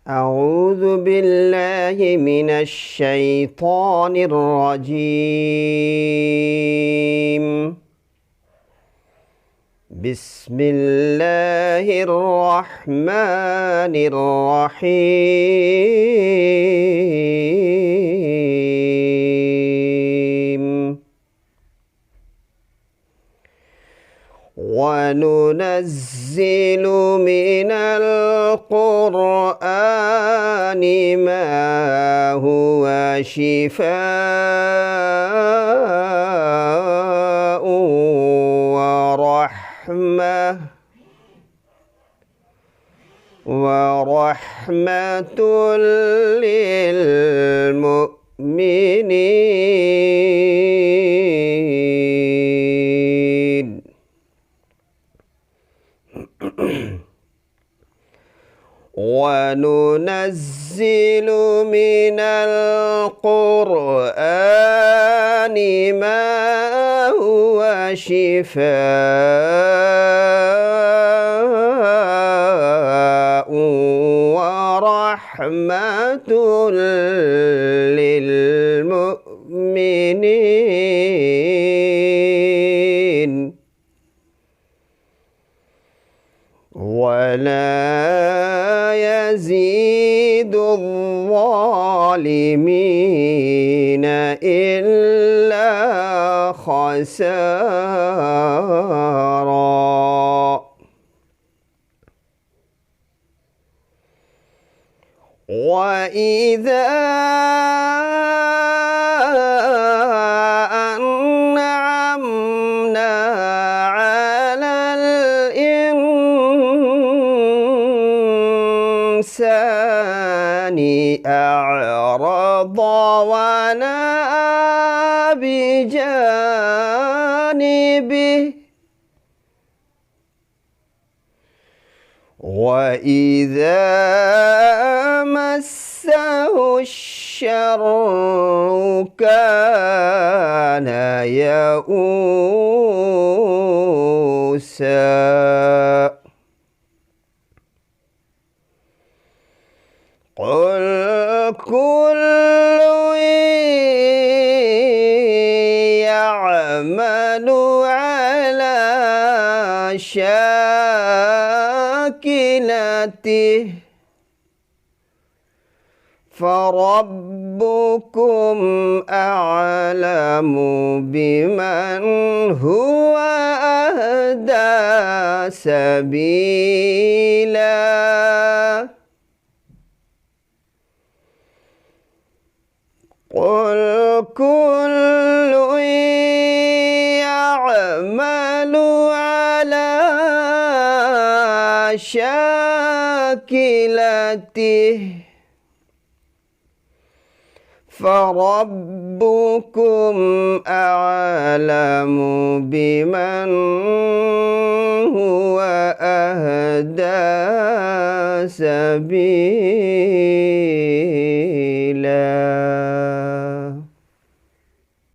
أعوذ بالله من الشيطان الرجيم. بسم الله الرحمن الرحيم. وننزل من القرآن ما هو شفاء ورحمة للمؤمنين. وننزل من القرآن ما هو شفاء ورحمة للمؤمنين ولا يزيد الظالمين إلا خسارا. وإذا أنعمنا على الإنسان أعرض ونأى بجانبه وإذا مسه الشر كان يئوسا. قل كل يعمل على شاكلته فربكم أعلم بمن هو أهدى سبيلا. قل كل يعمل على شاكلته فربكم أعلم بمن هو أهدى سبيلا.